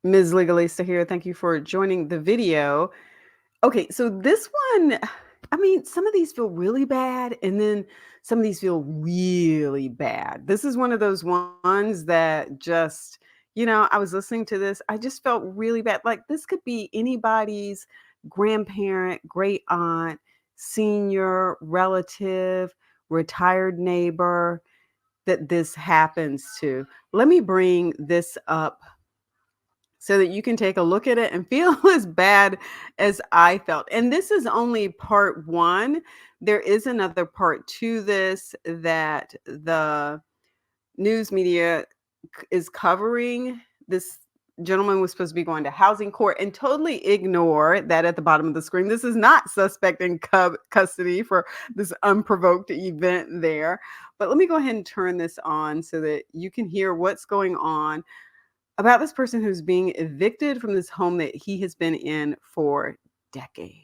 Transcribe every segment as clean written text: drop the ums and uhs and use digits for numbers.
Ms. Legalista here. Thank you for joining the video. Okay, so this one, I mean, some of these feel really bad, and then some of these feel really bad. This is one of those ones that just, I was listening to this, I just felt really bad. Like this could be anybody's grandparent, great aunt, senior, relative, retired neighbor that this happens to. Let me bring this up so that you can take a look at it and feel as bad as I felt. And this is only part one. There is another part to this that the news media is covering. This gentleman was supposed to be going to housing court and totally ignore that at the bottom of the screen. This is not suspect in custody for this unprovoked event there. But let me go ahead and turn this on so that you can hear what's going on about this person who's being evicted from this home that he has been in for decades.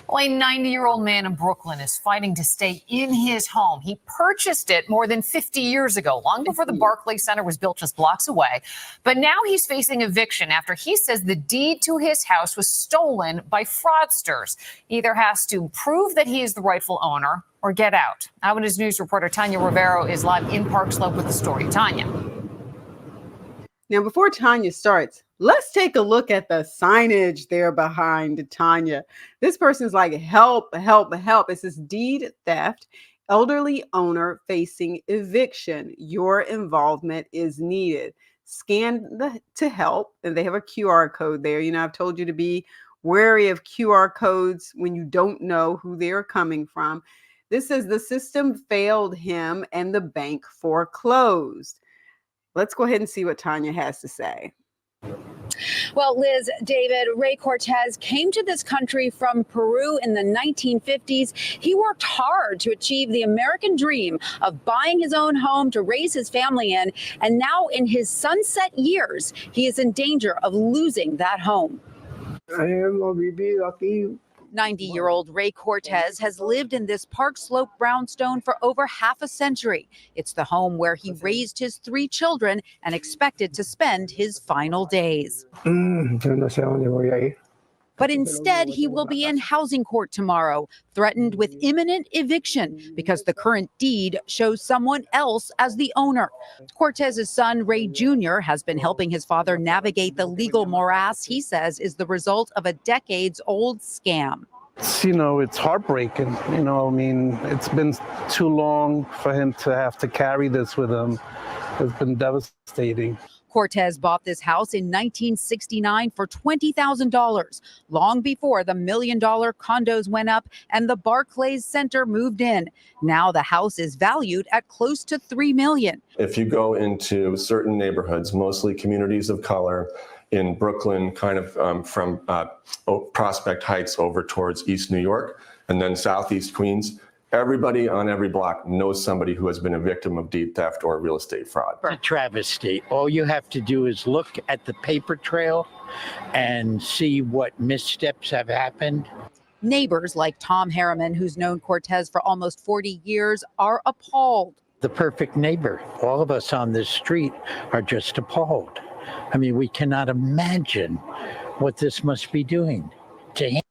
Well, a 90-year-old man in Brooklyn is fighting to stay in his home. He purchased it more than 50 years ago, long before the Barclays Center was built just blocks away. But now he's facing eviction after he says the deed to his house was stolen by fraudsters. He either has to prove that he is the rightful owner or get out. Eyewitness News reporter Tanya Rivero is live in Park Slope with the story. Tanya. Now, before Tanya starts, let's take a look at the signage there behind Tanya. This person's like, help, help, help. It says deed theft, elderly owner facing eviction. Your involvement is needed. Scan to help, and they have a QR code there. I've told you to be wary of QR codes when you don't know who they're coming from. This says the system failed him and the bank foreclosed. Let's go ahead and see what Tanya has to say. Well, Liz, David, Ray Cortez came to this country from Peru in the 1950s. He worked hard to achieve the American dream of buying his own home to raise his family in. And now in his sunset years, he is in danger of losing that home. 90-year-old Ray Cortez has lived in this Park Slope brownstone for over half a century. It's the home where he raised his 3 children and expected to spend his final days. But instead, he will be in housing court tomorrow, threatened with imminent eviction because the current deed shows someone else as the owner. Cortez's son, Ray Jr., has been helping his father navigate the legal morass he says is the result of a decades-old scam. It's heartbreaking. It's been too long for him to have to carry this with him. It's been devastating. Cortez bought this house in 1969 for $20,000, long before the $1 million condos went up and the Barclays Center moved in. Now the house is valued at close to $3 million. If you go into certain neighborhoods, mostly communities of color, in Brooklyn, kind of from Prospect Heights over towards East New York, and then Southeast Queens, everybody on every block knows somebody who has been a victim of deed theft or real estate fraud. It's a travesty. All you have to do is look at the paper trail and see what missteps have happened. Neighbors like Tom Harriman, who's known Cortez for almost 40 years, are appalled. The perfect neighbor. All of us on this street are just appalled. We cannot imagine what this must be doing to him.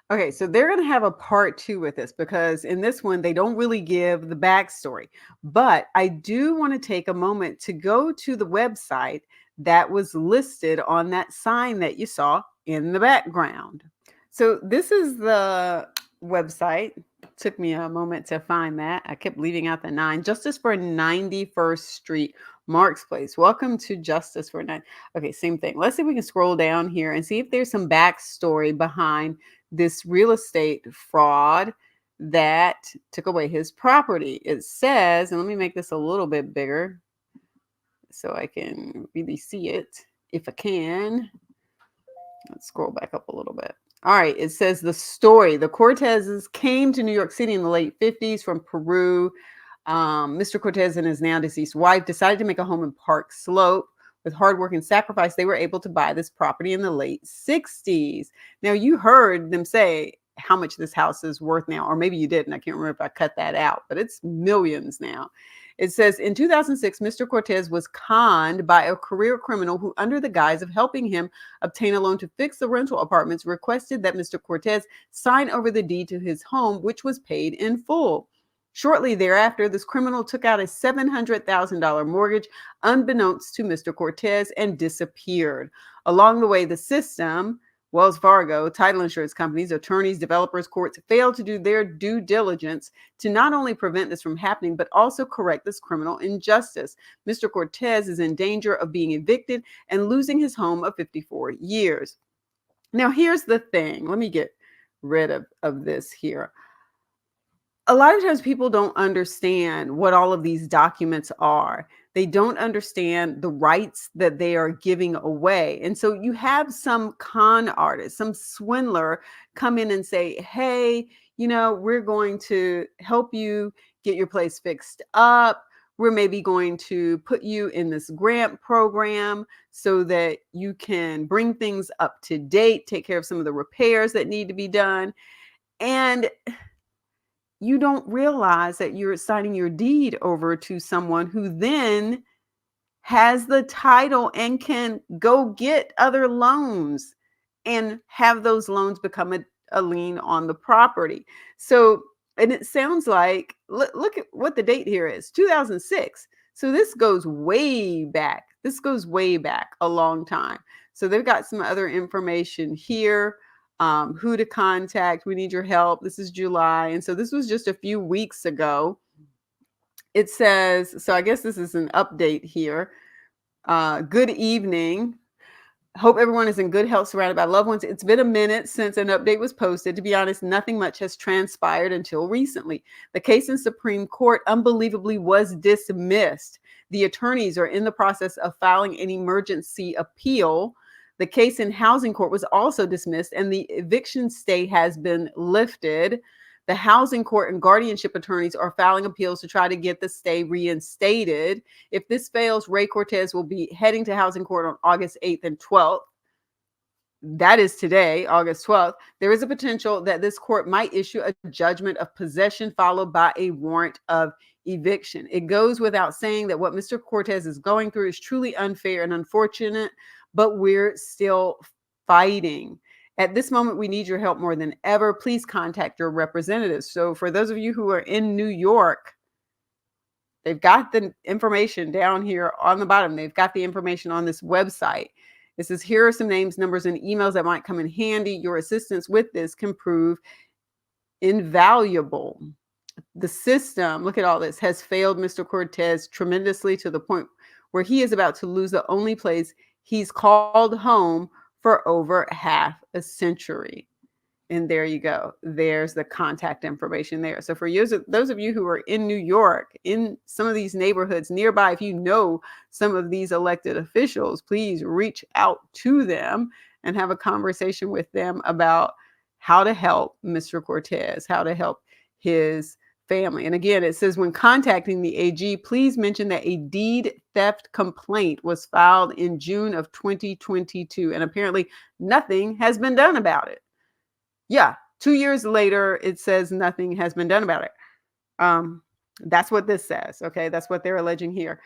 Okay, so they're going to have a part 2 with this because in this one, they don't really give the backstory. But I do want to take a moment to go to the website that was listed on that sign that you saw in the background. So this is the website. It took me a moment to find that. I kept leaving out the 9. Justice for 91st Street, Mark's Place. Welcome to Justice for 9. Okay, same thing. Let's see if we can scroll down here and see if there's some backstory behind this real estate fraud that took away his property. It says, and let me make this a little bit bigger so I can really see it if I can. Let's scroll back up a little bit. All right, it says the story. The Cortezes came to New York City in the late 50s from Peru. Mr. Cortez and his now deceased wife decided to make a home in Park Slope. With hard work and sacrifice, they were able to buy this property in the late 60s. Now, you heard them say how much this house is worth now, or maybe you didn't. I can't remember if I cut that out, but it's millions now. It says in 2006, Mr. Cortez was conned by a career criminal who, under the guise of helping him obtain a loan to fix the rental apartments, requested that Mr. Cortez sign over the deed to his home, which was paid in full. Shortly thereafter, this criminal took out a $700,000 mortgage unbeknownst to Mr. Cortez and disappeared. Along the way, the system, Wells Fargo, title insurance companies, attorneys, developers, courts failed to do their due diligence to not only prevent this from happening, but also correct this criminal injustice. Mr. Cortez is in danger of being evicted and losing his home of 54 years. Now, here's the thing. Let me get rid of this here. A lot of times people don't understand what all of these documents are. They don't understand the rights that they are giving away. And so you have some con artist, some swindler come in and say, hey, we're going to help you get your place fixed up. We're maybe going to put you in this grant program so that you can bring things up to date, take care of some of the repairs that need to be done. And you don't realize that you're signing your deed over to someone who then has the title and can go get other loans and have those loans become a lien on the property. So, and it sounds like, look at what the date here is, 2006. So this goes way back. This goes way back a long time. So they've got some other information here. Who to contact. We need your help. This is July. And so this was just a few weeks ago. It says, so I guess this is an update here. Good evening. Hope everyone is in good health, surrounded by loved ones. It's been a minute since an update was posted. To be honest, nothing much has transpired until recently. The case in Supreme Court unbelievably was dismissed. The attorneys are in the process of filing an emergency appeal. The case in housing court was also dismissed and the eviction stay has been lifted. The housing court and guardianship attorneys are filing appeals to try to get the stay reinstated. If this fails, Ray Cortez will be heading to housing court on August 8th and 12th. That is today, August 12th. There is a potential that this court might issue a judgment of possession followed by a warrant of eviction. It goes without saying that what Mr. Cortez is going through is truly unfair and unfortunate, but we're still fighting. At this moment, we need your help more than ever. Please contact your representatives. So for those of you who are in New York, they've got the information down here on the bottom. They've got the information on this website. It says, here are some names, numbers, and emails that might come in handy. Your assistance with this can prove invaluable. The system, look at all this, has failed Mr. Cortez tremendously to the point where he is about to lose the only place he's called home for over half a century. And there you go. There's the contact information there. So for those of you who are in New York, in some of these neighborhoods nearby, if you know some of these elected officials, please reach out to them and have a conversation with them about how to help Mr. Cortez, how to help his family. And again, it says when contacting the AG, please mention that a deed theft complaint was filed in June of 2022. And apparently nothing has been done about it. Yeah, 2 years later, it says nothing has been done about it. That's what this says. Okay, that's what they're alleging here.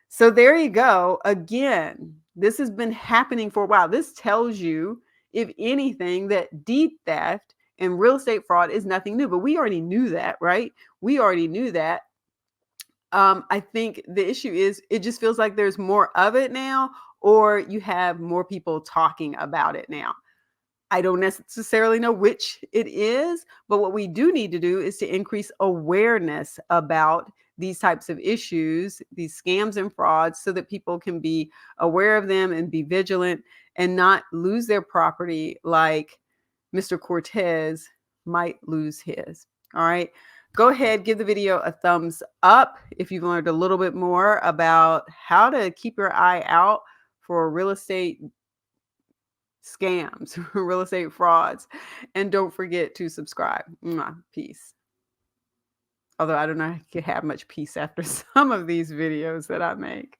So there you go. Again, this has been happening for a while. This tells you, if anything, that deed theft and real estate fraud is nothing new, but we already knew that, right? We already knew that. I think the issue is it just feels like there's more of it now, or you have more people talking about it now. I don't necessarily know which it is, but what we do need to do is to increase awareness about these types of issues, these scams and frauds, so that people can be aware of them and be vigilant and not lose their property like Mr. Cortez might lose his. All right. Go ahead, give the video a thumbs up if you've learned a little bit more about how to keep your eye out for real estate scams, real estate frauds. And don't forget to subscribe. Peace. Although I don't know if I can have much peace after some of these videos that I make.